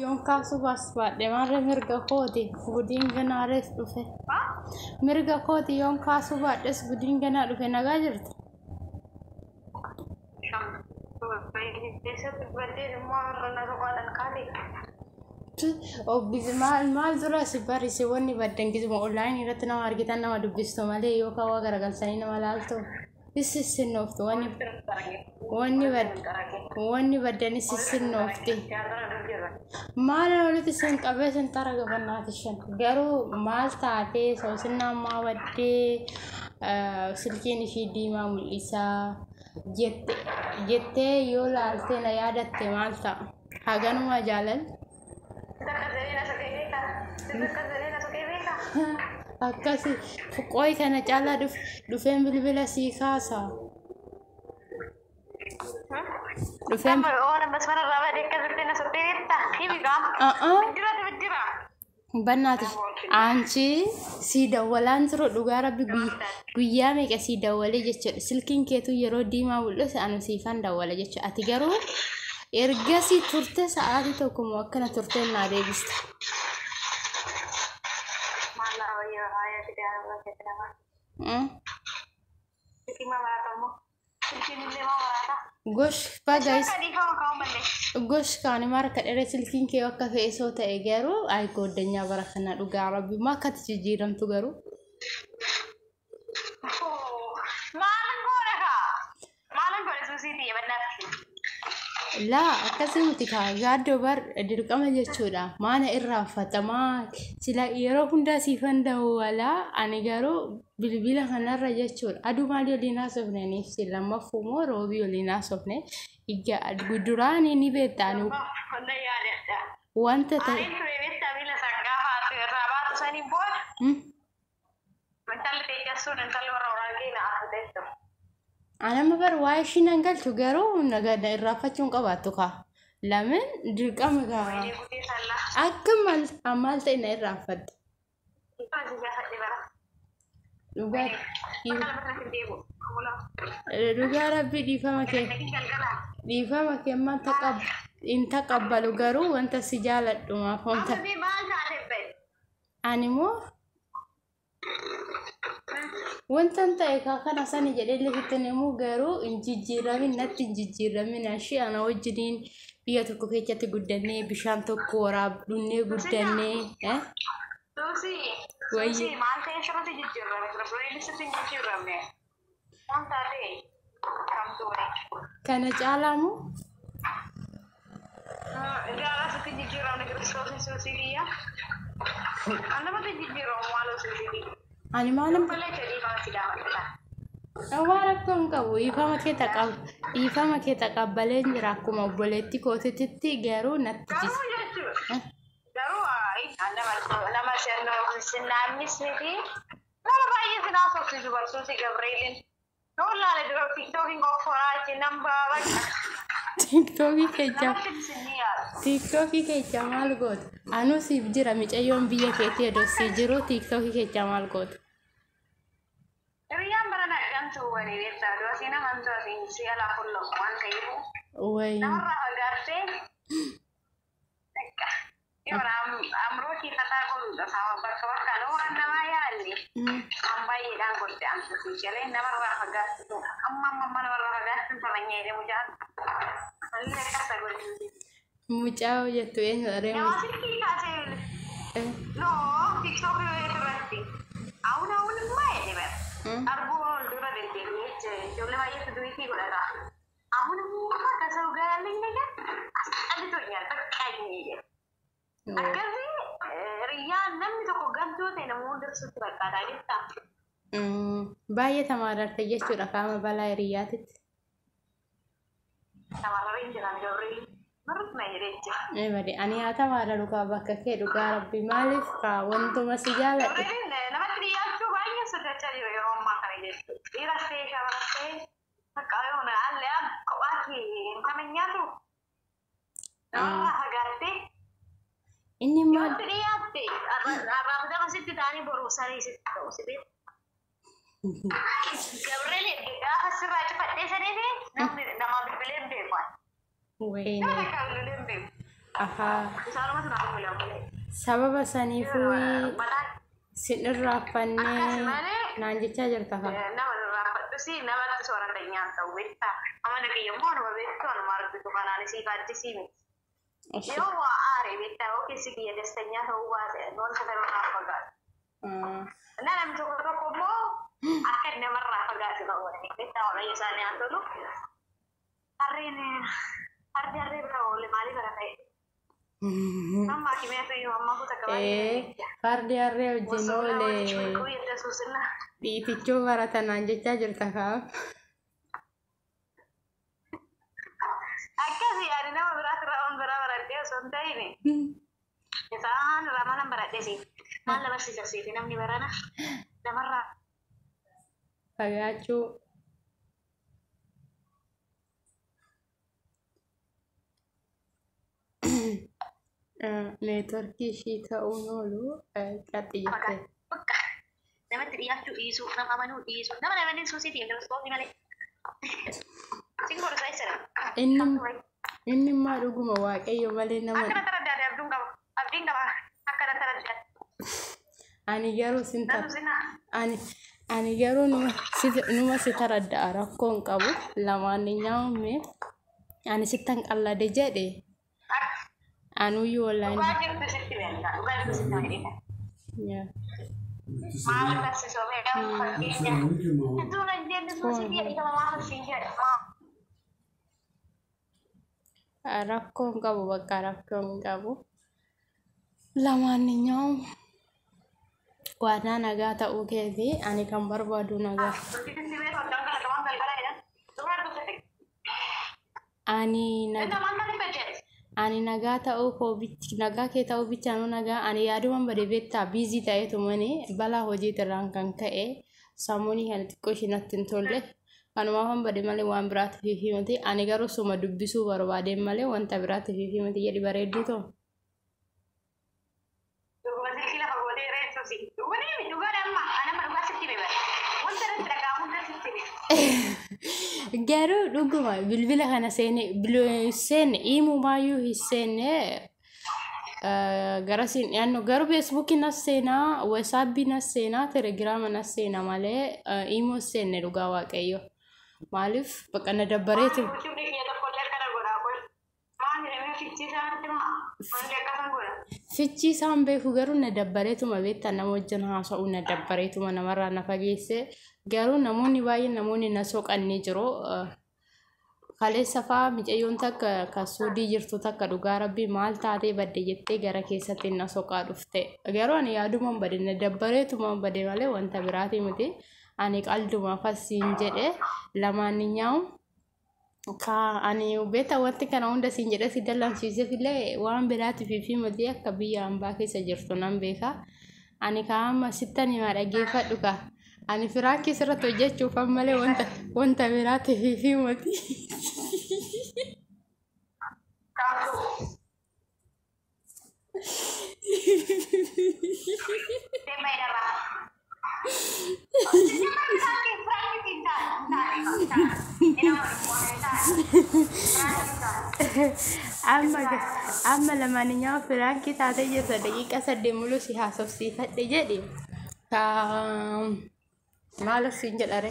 Yoon kaasu baasfaadhe maarree mirga kooti gudiin ganaarees dhufe. Mirga kooti yoon kaasu baadhes gudiin ganaa dhufe nagaa jirti. Obbisi maal dura si barisi wanni baddan gizuma online irratti nama argitan nama dubbistu malee yookaan waa garagalchanii nama laaltu. Sissinnooftu wanni baddan sissinnoofti. Maala walitti sin qabee sin tara gafannaati shan garuu maal taatee soosinnaan maa waddee silkiin ishii diimaa mul'isaa jettee yoo laaltee na yaadatte maal ta'a haganuma jaalal akkasi qoy kana caalaa dhufeen bilbila sii kaasa dhufeen Bannaati anchi si dawalaan jiru dhugaa rabbi guyyaa meeqa si dawalee jechuudha silkiin keetu yeroo diimaa mul'ise anu siifan dawwala jechuudha ati garuu ergasii turte sa'aatii tokko akkana turteen naa deebista. Gosh guys gosh kaani marka dheere silkiin kee akka fe'isoo ta'e garuu ay goddanyaa bara kana dhugaa rabbi ma akka jijjiiramtu garuu laa akkasii nuti gaaddoo bar dirqama jechuudha maana irraanfatamaa sila yeroo hundaa siifan dawwalaa ani garuu bilbila kanarra jechuudha aduu maali waliin haasofneeniif si lammaffuu moo roobii waliin haasofne guduraan ni beektaan wanta ta'e Anama bar waa'ee ishiin hangalchu garuu nagada irraafachuun qabaattu kaa lamin dirqama gaa akka maal ta'e na irraanfadda dhugaa rabbi dhiifama kee in taqabbalu garuu wanta si jaaladhumaaf wanta animmoo wantan ta'e kana sani jedhee lefitti nemu garuu injijjiiramin natti injijjiiramin ashii ana wajjiniin biyya tokko keessatti guddannee bishaan tokko waraabdunnee guddannee wayyi kana caalaamu ani maalam waan akkan qabu dhiifama kee taqabbaleen jira akkuma obboleetti kootitti garuu natti jira TikTokii keessa maal gootu anu siif jira micayyoon biyya keetti edossii jiru TikTokii keessa maal gootu way mucaa jettu eenyu aree baay'ee tamaararte jechuudha qaama balaa hiriyaatitti bade ani haa tamaara dhugaa bakka kee dhugaa rabbi maaliif kaa wantuma si jaaladhe inni maal Gabriel gaafa sirraa cufadhee sadee namni nama bilbileen beekan. Aha. Isaan mas naaf mul'atu. Sababa saniifuu Bataan sin irraafannee akkasumalee naan jechaa jirta ka. nama raafadhu si nama soorata nyaata beekta. Amana kiyyammoo anuma beektu anuma argitu kanaan isii faaddisii miti. Yoo waa aaree beektaa yoo keessi kiyya dastanyaa ta'uu baate wanta kanarraa fagaatu. Namni tokko tokko immoo akka namarraa fagaatu ta'uu beektaa waaqayyo isaanii haa tolu. Harri bira oole maaliif kana ta'e? Amma kimiyyaa yoo amma kutaa qabaa. Fardi harree wajjin oolee dhiitichuu baratan naan jechaa jirta ka. Akkasii yaani nama biraatti on biraa baradhee osoo hin ta'in isaan ramanan baradheesi. Maal na barsiisasiifi namni barana namarraa. Fagaachuu. Neetworkii ishii ta'uun oolu qaxxi jettee. Namatti dhiyaachuu dhiisuu, nama amanuu dhiisuu, nama namni suusiitiin kiristoosii malee. Siin godhusaa isa Inni immoo dhuguma waaqayyo malee nama. akkana taraddaadhe abdiin qaba akkana taraddaadhe. Ani garuu sin Namni sinaa ani garuu numa si taradda'a rakkoo hin qabu lamaan nyaa'umme ani sittan qallade jedhe anuyyuu wallahi. dhugaa jirtu sitti beekta dhugaa jirtu sitti beekta. Maal barsiisoo beekamu fakkeenya. Iddoo na jenne suusiitii jedhama maal barsiin jedhama. Rakkoo hin qabu bakka rakkoo hin qabu. Lamaan nyaa'u waanaa nagaa ta'uu keeti ani kan barbaadu nagaa. Ani nagaa ta'uu koo nagaa kee ta'uu bichaanuu nagaa ani yaaduman bade beektaa biizii ta'eetu mani balaa hojiitirraan kan ka'e sammuunii kan xiqqoo ishinatti hin tolle kanumaafan bade malee waan biraatti himati ani garuu suma dubbisuu barbaadeen malee wanta biraatti himati jedhi bareedduu ta'u. Garuu dhuguma bilbila kana seenne hiimuu maayyuu hin seenne gara siin dhiyaannu garuu feesbuukii nas seenaa waasaapbii nas seenaa telegiraama nas seena malee hiimuu seenne dhugaa waaqayyo maaliif bakka na dabbareetu. Fichi isaan beeku garuu na dabbareetuma beektaa nama wajjin haasa'uu na dabbareetuma namarraa na fageesse garuu namoonni baay'een namoonni na soqannee jiru. Kaleessa fa'aa mucayyoon takka kan suudii jirtu takka dhugaa rabbii maal taatee badde jettee gara keessatti na soqaa dhufte garuu ani yaadumaan bade na dabbareetuma bade malee wanta biraati miti ani qalduma fasiin jedhe lamaan nyaa'u. Ani beektaa wanti kana hunda siin jedhee si dallansiiseef illee waan biraatiif fi miti akka biyya hambaa keessa jirtu nan beeka. Ani kaa'ama sittan himaa dhaggeeffadhu ka. Ani firaanki sirratti hojjechuuf ammalee wanta biraatiif fi miti. Amma lamaan firaanki taatee jirta daqiiqa 8 muluu si haasofsiifadhe jedhi. Maal siin jedhare?